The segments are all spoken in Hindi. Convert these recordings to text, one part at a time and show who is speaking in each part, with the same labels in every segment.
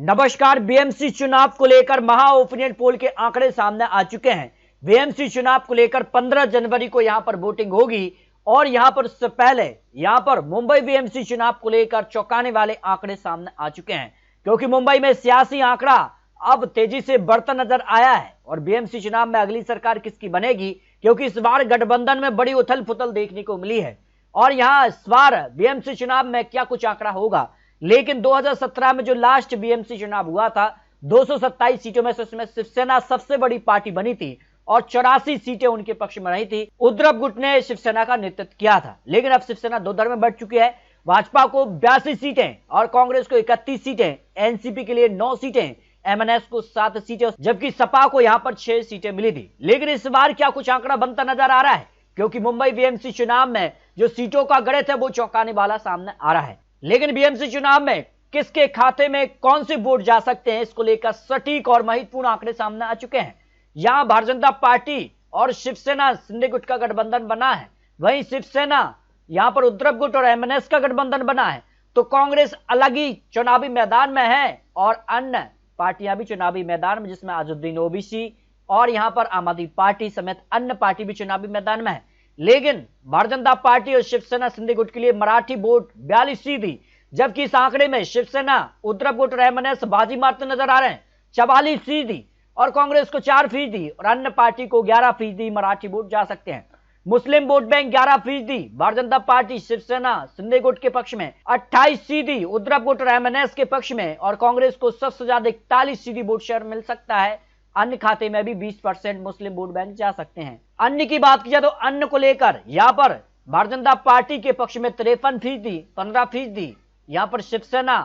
Speaker 1: नमस्कार। बीएमसी चुनाव को लेकर महा ओपिनियन पोल के आंकड़े सामने आ चुके हैं। बीएमसी चुनाव को लेकर 15 जनवरी को यहां पर वोटिंग होगी और यहां पर उससे पहले यहां पर मुंबई बीएमसी चुनाव को लेकर चौंकाने वाले आंकड़े सामने आ चुके हैं, क्योंकि मुंबई में सियासी आंकड़ा अब तेजी से बढ़ता नजर आया है। और बीएमसी चुनाव में अगली सरकार किसकी बनेगी, क्योंकि इस बार गठबंधन में बड़ी उथल पुथल देखने को मिली है। और यहां इस बार बीएमसी चुनाव में क्या कुछ आंकड़ा होगा, लेकिन 2017 में जो लास्ट बीएमसी चुनाव हुआ था 227 सीटों में से उसमें शिवसेना सबसे बड़ी पार्टी बनी थी और 84 सीटें उनके पक्ष में रही थी। उद्धव गुट ने शिवसेना का नेतृत्व किया था, लेकिन अब शिवसेना दो दल में बढ़ चुकी है। भाजपा को 82 सीटें और कांग्रेस को 31 सीटें, एनसीपी के लिए 9 सीटें, एमएनएस को 7 सीटें, जबकि सपा को यहां पर 6 सीटें मिली थी। लेकिन इस बार क्या कुछ आंकड़ा बनता नजर आ रहा है, क्योंकि मुंबई बीएमसी चुनाव में जो सीटों का गणित है वो चौंकाने वाला सामने आ रहा है। लेकिन बीएमसी चुनाव में किसके खाते में कौन से वोट जा सकते हैं, इसको लेकर सटीक और महत्वपूर्ण आंकड़े सामने आ चुके हैं। यहां भारतीय जनता पार्टी और शिवसेना शिंदे गुट का गठबंधन बना है, वहीं शिवसेना यहां पर उद्धव गुट और एमएनएस का गठबंधन बना है, तो कांग्रेस अलग ही चुनावी मैदान में है और अन्य पार्टियां भी चुनावी मैदान में, जिसमें अजुद्दीन ओबीसी और यहां पर आम आदमी पार्टी समेत अन्य पार्टी भी चुनावी मैदान में है। लेकिन भारतीय जनता पार्टी और शिवसेना शिंदे गुट के लिए मराठी वोट 42%, जबकि इस आंकड़े में शिवसेना उद्धव गुट और एमएनएस बाजी मारते नजर आ रहे हैं 44%, और कांग्रेस को 4% और अन्य पार्टी को 11% मराठी वोट जा सकते हैं। मुस्लिम vote bank 11%, Bharatiya Janata party Shiv Sena Shinde गुट के पक्ष में 28%, उद्धव गुट और एमएनएस के पक्ष में, और कांग्रेस को सबसे ज्यादा 41% वोट शेयर मिल सकता है। अन्य खाते में भी 20% मुस्लिम वोट बैंक जा सकते हैं। अन्य की बात की जाए तो अन्य को लेकर यहां पर भारतीय जनता पार्टी के पक्ष में 53%, 15% यहां पर शिवसेना,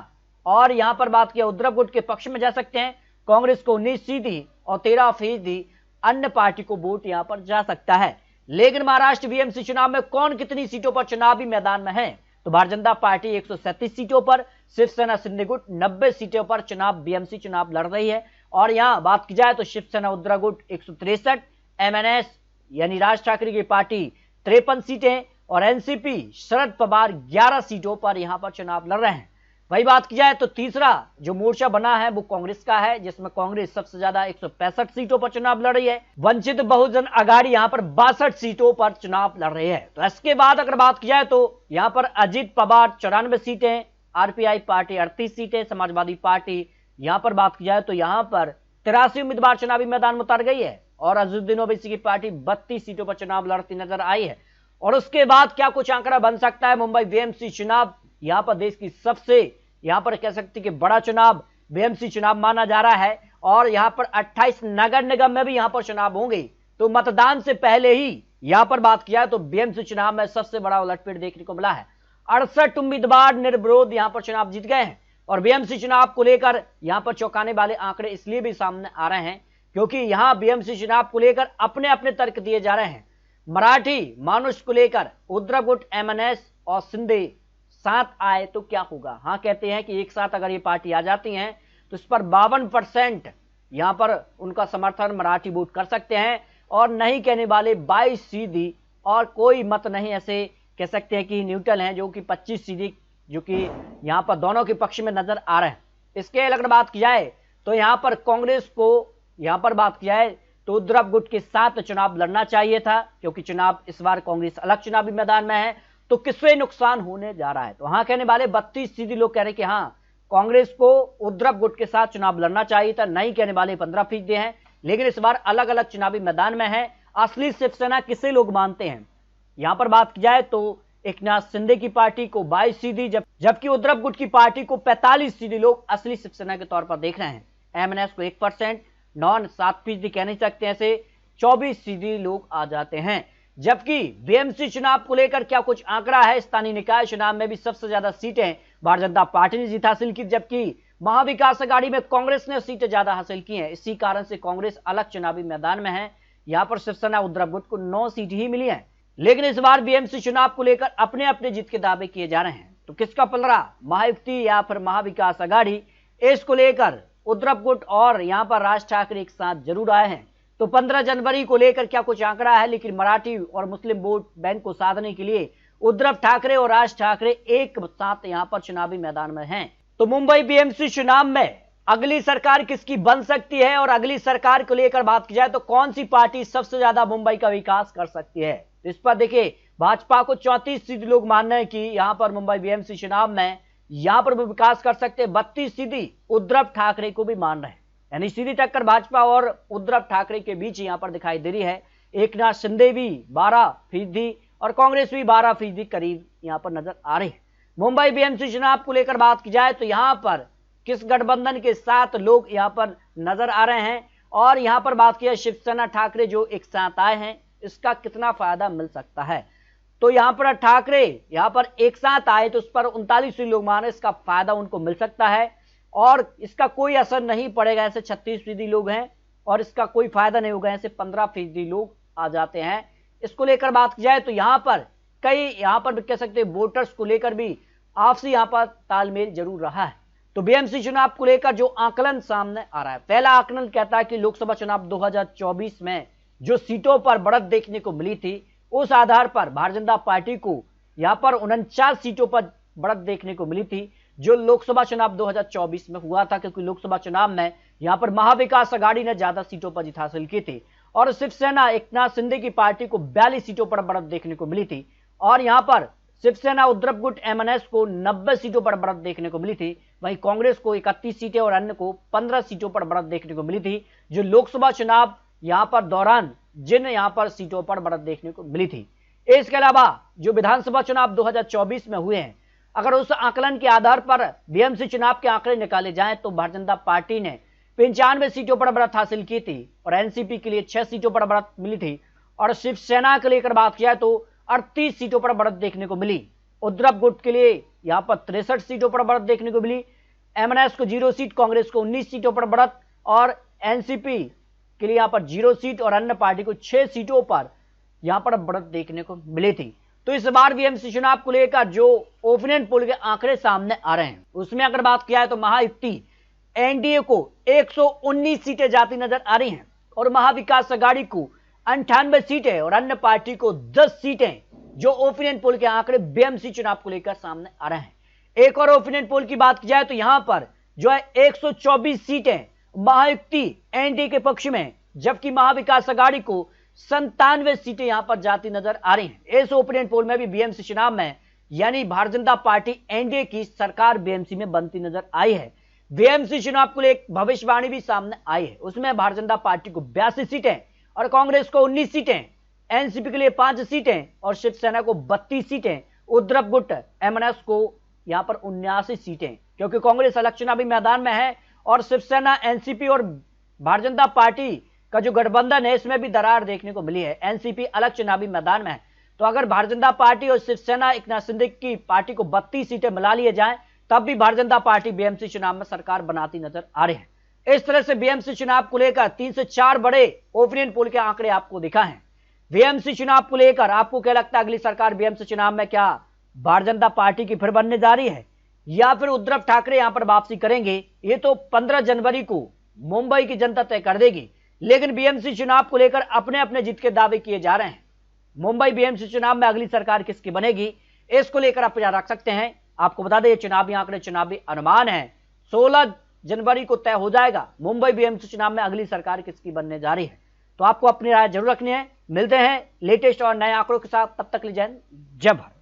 Speaker 1: और यहां पर बात किया उद्धव गुट के पक्ष में जा सकते हैं। कांग्रेस को 19% और 13% अन्य पार्टी को वोट यहां पर जा सकता है। लेकिन महाराष्ट्र बीएमसी चुनाव में कौन कितनी सीटों पर चुनावी मैदान में है, तो भारतीय जनता पार्टी 137 सीटों पर, शिवसेना शिंदे गुट 90 सीटों पर चुनाव बीएमसी चुनाव लड़ रही है। और यहां बात की जाए तो शिवसेना उद्धव गुट 163, एमएनएस यानी राज ठाकरे की पार्टी 53 सीटें और एनसीपी शरद पवार 11 सीटों पर यहां पर चुनाव लड़ रहे हैं। वही बात की जाए तो तीसरा जो मोर्चा बना है वो कांग्रेस का है, जिसमें कांग्रेस सबसे ज्यादा 165 सीटों पर चुनाव लड़ रही है। वंचित बहुजन आघाड़ी यहां पर 62 सीटों पर चुनाव लड़ रही है। तो इसके बाद अगर बात की जाए तो यहां पर अजीत पवार 94 सीटें, आरपीआई पार्टी 38 सीटें, समाजवादी पार्टी यहां पर बात की जाए तो यहां पर 83 उम्मीदवार चुनावी मैदान में उतर गई है, और अजुद्दीन ओवैसी की पार्टी 32 सीटों पर चुनाव लड़ती नजर आई है। और उसके बाद क्या कुछ आंकड़ा बन सकता है मुंबई बीएमसी चुनाव, यहां पर देश की सबसे यहां पर कह सकते कि बड़ा चुनाव बीएमसी चुनाव माना जा रहा है। और यहां पर 28 नगर निगम में भी यहां पर चुनाव होंगे, तो मतदान से पहले ही यहां पर बात किया तो बीएमसी चुनाव में सबसे बड़ा उलटफेर देखने को मिला है। 68 उम्मीदवार निर्विरोध यहां पर चुनाव जीत गए हैं। और बीएमसी चुनाव को लेकर यहां पर चौंकाने वाले आंकड़े इसलिए भी सामने आ रहे हैं क्योंकि यहां बीएमसी चुनाव को लेकर अपने अपने तर्क दिए जा रहे हैं। मराठी मानुष को लेकर उद्धव गुट, एमएनएस और शिंदे साथ आए तो क्या होगा। हाँ, कहते हैं कि एक साथ अगर ये पार्टी आ जाती हैं तो इस पर 52% यहां पर उनका समर्थन मराठी वोट कर सकते हैं, और नहीं कहने वाले 22%, और कोई मत नहीं ऐसे कह सकते हैं कि न्यूट्रल हैं जो कि 25%, जो कि यहां पर दोनों के पक्ष में नजर आ रहे हैं। इसके अगर बात की जाए तो यहां पर कांग्रेस को यहां पर बात की जाए तो उद्धव गुट के साथ चुनाव लड़ना चाहिए था, क्योंकि चुनाव इस बार कांग्रेस अलग चुनावी मैदान में है, तो किससे नुकसान होने जा रहा है। तो हाँ कहने वाले 32% लोग कह रहे हैं कि हाँ कांग्रेस को उद्धव गुट के साथ चुनाव लड़ना चाहिए था, नहीं कहने वाले 15% हैं। लेकिन इस बार अलग अलग चुनावी मैदान में है। असली शिवसेना किसे लोग मानते हैं, यहां पर बात की जाए तो एकनाथ शिंदे की पार्टी को 22%, जबकि उद्धव गुट की पार्टी को 45% लोग असली शिवसेना के तौर पर देख रहे हैं। एमएनएस को 1%, नॉन 7% कह नहीं सकते, ऐसे 24% लोग आ जाते हैं। जबकि बीएमसी चुनाव को लेकर क्या कुछ आंकड़ा है, स्थानीय निकाय चुनाव में भी सबसे ज्यादा सीटें भारतीय जनता पार्टी ने जीत हासिल की, जबकि महाविकास आघाड़ी में कांग्रेस ने सीटें ज्यादा हासिल की हैं। इसी कारण से कांग्रेस अलग चुनावी मैदान में है। यहां पर शिवसेना उद्धव गुट को 9 सीट ही मिली है। लेकिन इस बार बीएमसी चुनाव को लेकर अपने अपने जीत के दावे किए जा रहे हैं, तो किसका पलड़ा, महायुति या फिर महाविकास आघाड़ी, इसको लेकर उद्धव गुट और यहां पर राज ठाकरे एक साथ जरूर आए हैं। तो 15 जनवरी को लेकर क्या कुछ आंकड़ा है, लेकिन मराठी और मुस्लिम वोट बैंक को साधने के लिए उद्धव ठाकरे और राज ठाकरे एक साथ यहां पर चुनावी मैदान में हैं। तो मुंबई बीएमसी चुनाव में अगली सरकार किसकी बन सकती है और अगली सरकार को लेकर बात की जाए तो कौन सी पार्टी सबसे ज्यादा मुंबई का विकास कर सकती है, तो इस पर देखिए भाजपा को 34% लोग मान रहे हैं कि यहां पर मुंबई बीएमसी चुनाव में यहां पर वो विकास कर सकते हैं। 32% उद्धव ठाकरे को भी मान रहे हैं, यानी सीधी टक्कर भाजपा और उद्धव ठाकरे के बीच यहां पर दिखाई दे रही है। एकनाथ शिंदे भी 12% और कांग्रेस भी 12% करीब यहां पर नजर आ रही है। मुंबई बीएमसी चुनाव को लेकर बात की जाए तो यहां पर किस गठबंधन के साथ लोग यहां पर नजर आ रहे हैं और यहां पर बात की जाए शिवसेना ठाकरे जो एक साथ आए हैं, इसका कितना फायदा मिल सकता है। तो यहां पर ठाकरे यहां पर एक साथ आए तो उस पर 39 लोग माने इसका फायदा उनको मिल सकता है और इसका कोई असर नहीं पड़ेगा, ऐसे 36% लोग हैं और इसका कोई फायदा नहीं होगा, ऐसे 15% लोग आ जाते हैं। इसको लेकर बात की जाए तो यहां पर कई यहां पर कह सकते हैं वोटर्स को लेकर भी आपसी यहां पर तालमेल जरूर रहा है। तो बीएमसी चुनाव को लेकर जो आकलन सामने आ रहा है, पहला आकलन कहता है कि लोकसभा चुनाव 2024 में जो सीटों पर बढ़त देखने को मिली थी उस आधार पर भारतीय जनता पार्टी को यहां पर 49 सीटों पर बढ़त देखने को मिली थी जो लोकसभा चुनाव 2024 में हुआ था, क्योंकि लोकसभा चुनाव में यहां पर महाविकास अघाड़ी ने ज्यादा सीटों पर जीत हासिल की थी और शिवसेना एकनाथ शिंदे की पार्टी को 42 सीटों पर बढ़त देखने को मिली थी और यहां पर शिवसेना उद्धव गुट एमएनएस को 90 सीटों पर बढ़त देखने को मिली थी, वहीं कांग्रेस को 31 सीटें और अन्य को 15 सीटों पर बढ़त देखने को मिली थी जो लोकसभा चुनाव यहां पर दौरान जिन यहां पर सीटों पर बढ़त देखने को मिली थी। इसके अलावा जो विधानसभा चुनाव 2024 में हुए हैं, अगर उस आकलन के आधार पर बीएमसी चुनाव के आंकड़े निकाले जाएं तो भारतीय जनता पार्टी ने 95 सीटों पर बढ़त हासिल की थी और एनसीपी के लिए 6 सीटों पर बढ़त मिली थी और शिवसेना के लेकर बात किया तो 38 सीटों पर बढ़त देखने को मिली। उद्धव गुट के लिए यहां पर 63 सीटों पर बढ़त देखने को मिली, एमएनएस को 0 सीट, कांग्रेस को 19 सीटों पर बढ़त और एनसीपी के लिए यहां पर 0 सीट और अन्य पार्टी को 6 सीटों पर यहां पर बढ़त देखने को मिली थी। तो इस बार बीएमसी चुनाव को लेकर जो ओपिनियन पोल के आंकड़े सामने आ रहे हैं उसमें अगर बात किया है तो महायुति एनडीए को 119 सीटें जाती नजर आ रही हैं और महाविकास अघाड़ी को 98 सीटें और अन्य पार्टी को 10 सीटें, जो ओपिनियन पोल के आंकड़े बीएमसी चुनाव को लेकर सामने आ रहे हैं। एक और ओपिनियन पोल की बात की जाए तो यहां पर जो है 124 सीटें महायुति एनडीए के पक्ष में, जबकि महाविकास अघाड़ी को 97 सीटें यहां पर जाती नजर आ रही हैं। इस ओपिनियन पोल में भी बीएमसी चुनाव में यानी भारतीय जनता पार्टी एनडीए की सरकार बीएमसी में बनती नजर आई है। बीएमसी चुनाव को लेकर भविष्यवाणी भी सामने आई है, उसमें भारतीय जनता पार्टी को 82 सीटें और कांग्रेस को 19 सीटें, एनसीपी के लिए 5 सीटें और शिवसेना को 32 सीटें, उद्धव गुट एमएनएस को यहां पर 79 सीटें, क्योंकि कांग्रेस अलग चुनावी मैदान में है और शिवसेना एनसीपी और भारतीय जनता पार्टी का जो गठबंधन है इसमें भी दरार देखने को मिली है। एनसीपी अलग चुनावी मैदान में है, तो अगर भारतीय जनता पार्टी और शिवसेना एकनाथ शिंदे की पार्टी को 32 सीटें मिला लिए जाएं तब भी भारतीय जनता पार्टी बीएमसी चुनाव में सरकार बनाती नजर आ रही है। इस तरह से बीएमसी चुनाव को लेकर 3 से 4 बड़े ओपिनियन पोल के आंकड़े आपको दिखा है। बीएमसी चुनाव को लेकर आपको क्या लगता है, अगली सरकार बीएमसी चुनाव में क्या भारतीय जनता पार्टी की फिर बनने जा रही है या फिर उद्धव ठाकरे यहां पर वापसी करेंगे? ये तो 15 जनवरी को मुंबई की जनता तय कर देगी, लेकिन बीएमसी चुनाव को लेकर अपने अपने जीत के दावे किए जा रहे हैं। मुंबई बीएमसी चुनाव में अगली सरकार किसकी बनेगी, इसको लेकर आप विचार रख सकते हैं। आपको बता दें ये चुनावी आंकड़े चुनावी अनुमान है, 16 जनवरी को तय हो जाएगा मुंबई बीएमसी चुनाव में अगली सरकार किसकी बनने जा रही है। तो आपको अपनी राय जरूर रखनी है। मिलते हैं लेटेस्ट और नए आंकड़ों के साथ, तब तक लीजिए जय भारत।